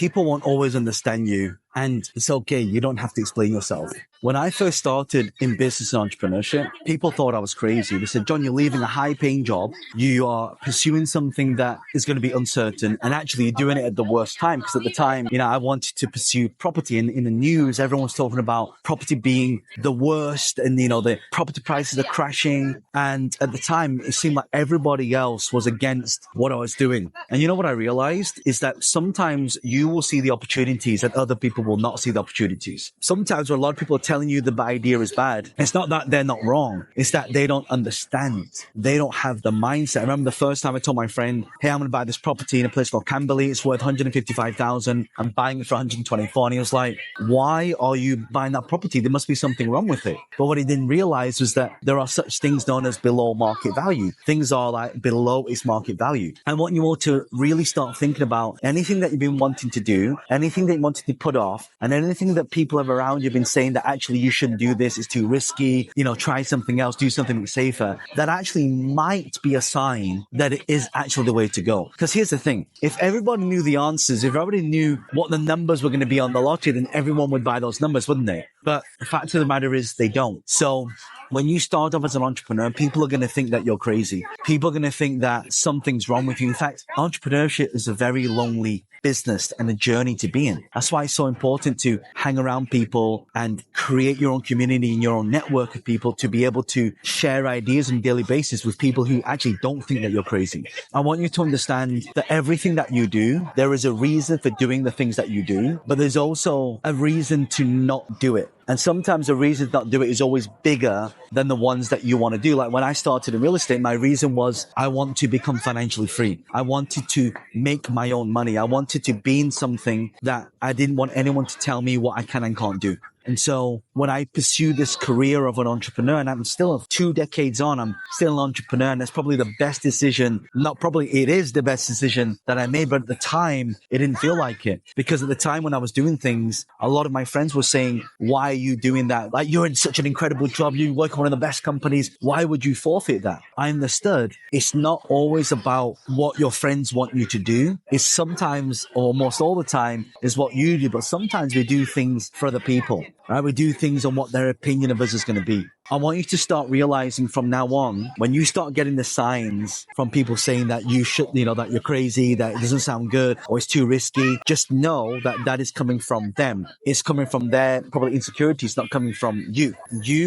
people won't always understand you. And it's okay. You don't have to explain yourself. When I first started in business and entrepreneurship, people thought I was crazy. They said, John, you're leaving a high paying job. You are pursuing something that is going to be uncertain. And actually you're doing it at the worst time. Because at the time, I wanted to pursue property. And in the news, everyone was talking about property being the worst. And, the property prices are crashing. And at the time, it seemed like everybody else was against what I was doing. And what I realized is that sometimes you will see the opportunities that other people will not see the opportunities. Sometimes when a lot of people are telling you the idea is bad, it's not that they're not wrong. It's that they don't understand. They don't have the mindset. I remember the first time I told my friend, hey, I'm going to buy this property in a place called Camberley. It's worth 155,000. I'm buying it for 124. And he was like, why are you buying that property? There must be something wrong with it. But what he didn't realize was that there are such things known as below market value. Things are like below its market value. I want you all to really start thinking about anything that you've been wanting to do, anything that you wanted to put off, and anything that people have around you have been saying that actually you shouldn't do this, it's too risky, try something else, do something safer. That actually might be a sign that it is actually the way to go. Because here's the thing, if everybody knew the answers, if everybody knew what the numbers were going to be on the lottery, then everyone would buy those numbers, wouldn't they? But the fact of the matter is they don't. So when you start off as an entrepreneur, people are going to think that you're crazy. People are going to think that something's wrong with you. In fact, entrepreneurship is a very lonely business and a journey to be in. That's why it's so important to hang around people and create your own community and your own network of people to be able to share ideas on a daily basis with people who actually don't think that you're crazy. I want you to understand that everything that you do, there is a reason for doing the things that you do, but there's also a reason to not do it. And sometimes the reason to not do it is always bigger than the ones that you want to do. Like when I started in real estate, my reason was I want to become financially free. I wanted to make my own money. I wanted to be in something that I didn't want anyone to tell me what I can and can't do. And so when I pursue this career of an entrepreneur, and I'm still 2 decades on, I'm still an entrepreneur, and that's probably the best decision. It is the best decision that I made, but at the time, it didn't feel like it. Because at the time when I was doing things, a lot of my friends were saying, why are you doing that? Like, you're in such an incredible job. You work at one of the best companies. Why would you forfeit that? I understood. It's not always about what your friends want you to do. It's sometimes, almost all the time, is what you do. But sometimes we do things for other people. Right? We do things on what their opinion of us is going to be. I want you to start realizing from now on, when you start getting the signs from people saying that you should, that you're crazy, that it doesn't sound good, or it's too risky, just know that that is coming from them. It's coming from their probably insecurities, not coming from you.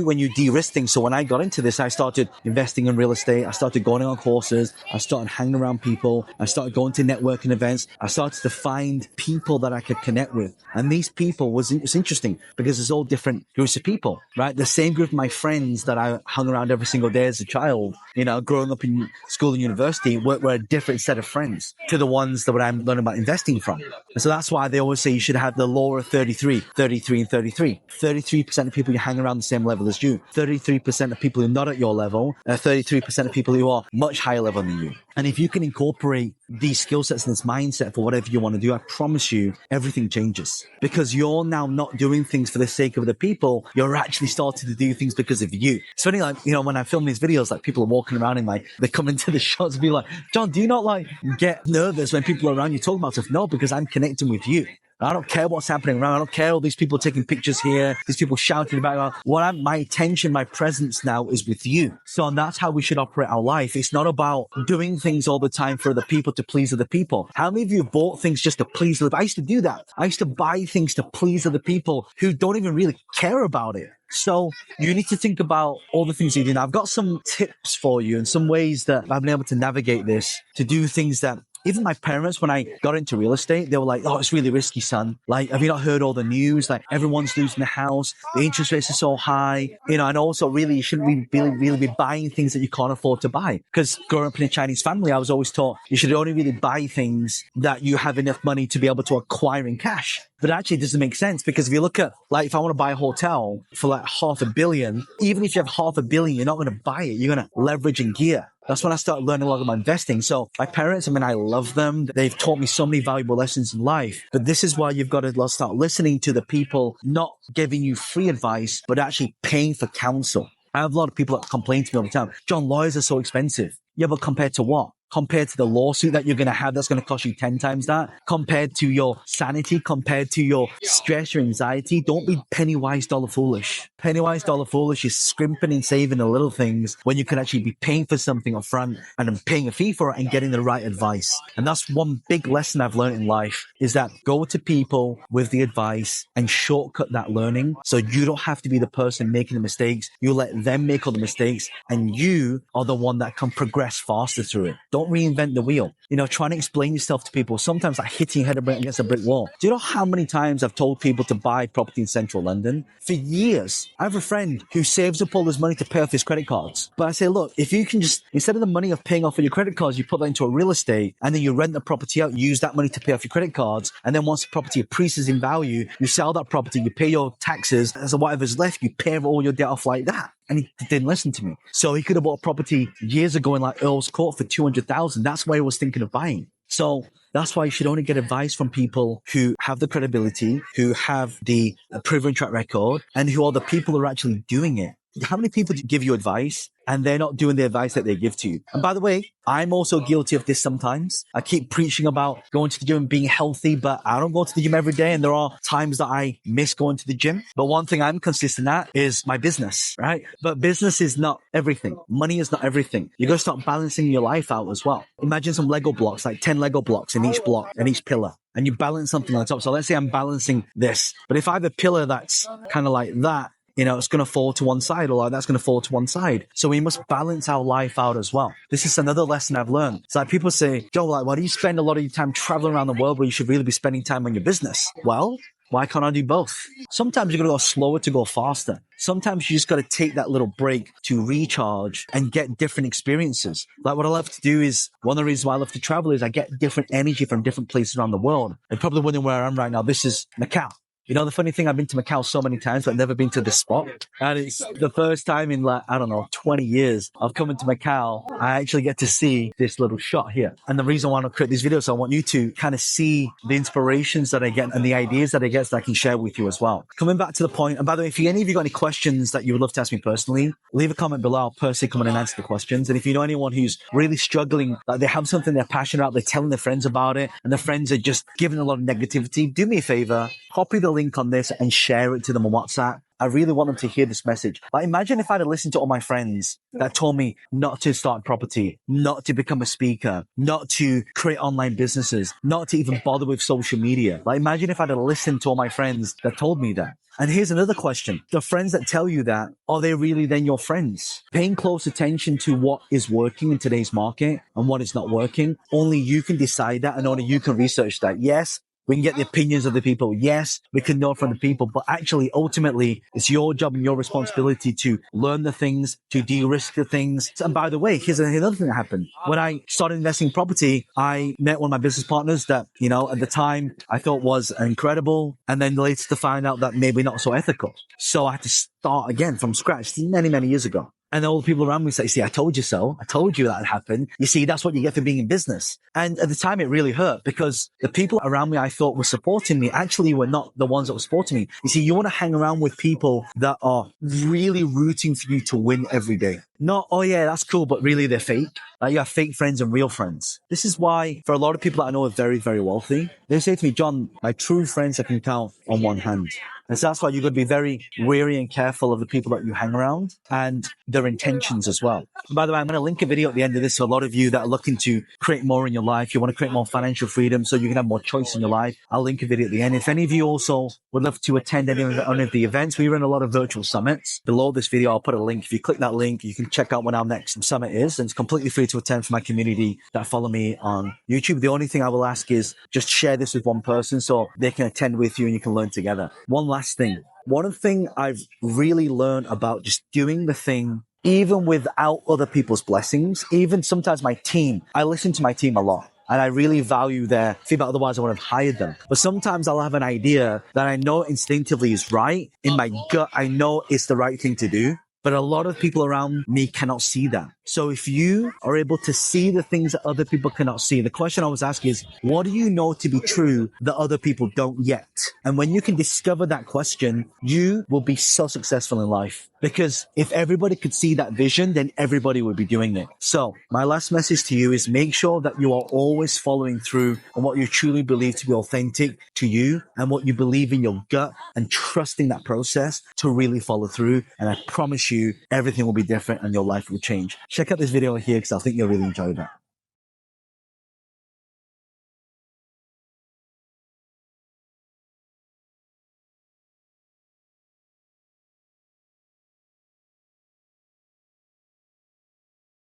When you de-risk things. So when I got into this, I started investing in real estate. I started going on courses. I started hanging around people. I started going to networking events. I started to find people that I could connect with. And these people was interesting because it's all different groups of people, right? The same group of my friends that I hung around every single day as a child, growing up in school and university, were a different set of friends to the ones that I'm learning about investing from. And so that's why they always say you should have the law of 33 and 33. 33% of people you hang around the same level as you. 33% of people who are not at your level. 33% of people who are much higher level than you. And if you can incorporate these skill sets and this mindset for whatever you want to do, I promise you everything changes, because you're now not doing things for the sake of the people. You're actually starting to do things because of you. It's funny, like, when I film these videos, like people are walking around and like, they come into the shots and be like, John, do you not like get nervous when people are around you talking about stuff? No, because I'm connecting with you. I don't care what's happening around. I don't care all these people taking pictures here, these people shouting about my attention, my presence now is with you. So and that's how we should operate our life. It's not about doing things all the time for other people to please other people. How many of you bought things just to please other people? I used to do that. I used to buy things to please other people who don't even really care about it. So you need to think about all the things you do. Now, I've got some tips for you and some ways that I've been able to navigate this, to do things that even my parents, when I got into real estate, they were like, oh, it's really risky, son. Like, have you not heard all the news? Like, everyone's losing the house. The interest rates are so high, and also really, you shouldn't really be buying things that you can't afford to buy. Because growing up in a Chinese family, I was always taught you should only really buy things that you have enough money to be able to acquire in cash. But actually, it doesn't make sense, because if you look at, like, if I want to buy a hotel for like $500 million, even if you have $500 million, you're not going to buy it. You're going to leverage and gear. That's when I started learning a lot about investing. So my parents, I love them. They've taught me so many valuable lessons in life. But this is why you've got to start listening to the people, not giving you free advice, but actually paying for counsel. I have a lot of people that complain to me all the time, John, lawyers are so expensive. Yeah, but compared to what? compared to the lawsuit that you're going to have that's going to cost you 10 times that, compared to your sanity, compared to your stress, your anxiety. Don't be penny wise, dollar foolish. Penny wise, dollar foolish is scrimping and saving the little things when you could actually be paying for something up front and then paying a fee for it and getting the right advice. And that's one big lesson I've learned in life, is that go to people with the advice and shortcut that learning, so you don't have to be the person making the mistakes. You let them make all the mistakes and you are the one that can progress faster through it. Don't reinvent the wheel. You know, trying to explain yourself to people, sometimes like hitting your head against a brick wall. Do you know how many times I've told people to buy property in central London? For years, I have a friend who saves up all his money to pay off his credit cards. But I say, look, if you can just, instead of the money of paying off all your credit cards, you put that into a real estate and then you rent the property out, use that money to pay off your credit cards. And then once the property increases in value, you sell that property, you pay your taxes, and so whatever's left, you pay all your debt off like that. And he didn't listen to me. So he could have bought a property years ago in like Earl's Court for 200,000. That's why he was thinking of buying. So that's why you should only get advice from people who have the credibility, who have the proven track record, and who are the people who are actually doing it. How many people give you advice and they're not doing the advice that they give to you? And by the way, I'm also guilty of this sometimes. I keep preaching about going to the gym and being healthy, but I don't go to the gym every day. And there are times that I miss going to the gym. But one thing I'm consistent at is my business, right? But business is not everything. Money is not everything. You got to start balancing your life out as well. Imagine some Lego blocks, like 10 Lego blocks in each block and each pillar. And you balance something on top. So let's say I'm balancing this, but if I have a pillar that's kind of like that, you know, it's going to fall to one side, or like that's going to fall to one side. So we must balance our life out as well. This is another lesson I've learned. It's like people say, Joe, like, why do you spend a lot of your time traveling around the world where you should really be spending time on your business? Well, why can't I do both? Sometimes you're going to go slower to go faster. Sometimes you just got to take that little break to recharge and get different experiences. Like what I love to do is, one of the reasons why I love to travel is I get different energy from different places around the world. And probably wondering where I am right now. This is Macau. You know, the funny thing, I've been to Macau so many times, but I've never been to this spot. And it's the first time in like, I don't know, 20 years of coming to Macau, I actually get to see this little shot here. And the reason why I want to create these videos, I want you to kind of see the inspirations that I get and the ideas that I get that I can share with you as well. Coming back to the point, and by the way, if any of you got any questions that you would love to ask me personally, leave a comment below. I'll personally come in and answer the questions. And if you know anyone who's really struggling, like they have something they're passionate about, they're telling their friends about it, and their friends are just giving a lot of negativity, do me a favor, copy the link on this and share it to them on WhatsApp. I really want them to hear this message. Like, imagine if I'd have listened to all my friends that told me not to start property, not to become a speaker, not to create online businesses, not to even bother with social media. Like, imagine if I'd have listened to all my friends that told me that. And here's another question. The friends that tell you that, are they really then your friends? Paying close attention to what is working in today's market and what is not working, only you can decide that and only you can research that. Yes, we can get the opinions of the people. Yes, we can know from the people, but actually, ultimately, it's your job and your responsibility to learn the things, to de-risk the things. And by the way, here's another thing that happened. When I started investing in property, I met one of my business partners that, you know, at the time I thought was incredible. And then later to find out that maybe not so ethical. So I had to start again from scratch many, many years ago. And all the people around me say, see, I told you so. I told you that would happen. You see, that's what you get for being in business. And at the time, it really hurt because the people around me I thought were supporting me actually were not the ones that were supporting me. You see, you want to hang around with people that are really rooting for you to win every day. Not, oh yeah, that's cool, but really they're fake. Like you have fake friends and real friends. This is why for a lot of people that I know are very, very wealthy, they say to me, John, my true friends I can count on one hand. And so that's why you've got to be very wary and careful of the people that you hang around and their intentions as well. And by the way, I'm going to link a video at the end of this for a lot of you that are looking to create more in your life. You want to create more financial freedom so you can have more choice in your life. I'll link a video at the end. If any of you also would love to attend any of the events, we run a lot of virtual summits. Below this video, I'll put a link. If you click that link, you can check out when our next summit is. And it's completely free to attend for my community that follow me on YouTube. The only thing I will ask is just share this with one person so they can attend with you and you can learn together. One last thing. One thing I've really learned about just doing the thing, even without other people's blessings, even sometimes my team, I listen to my team a lot. And I really value their feedback. Otherwise, I would have hired them. But sometimes I'll have an idea that I know instinctively is right. In my gut, I know it's the right thing to do. But a lot of people around me cannot see that. So if you are able to see the things that other people cannot see, the question I was asking is, what do you know to be true that other people don't yet? And when you can discover that question, you will be so successful in life. Because if everybody could see that vision, then everybody would be doing it. So my last message to you is make sure that you are always following through on what you truly believe to be authentic to you and what you believe in your gut, and trusting that process to really follow through. And I promise you, everything will be different and your life will change. Check out this video here because I think you'll really enjoy that.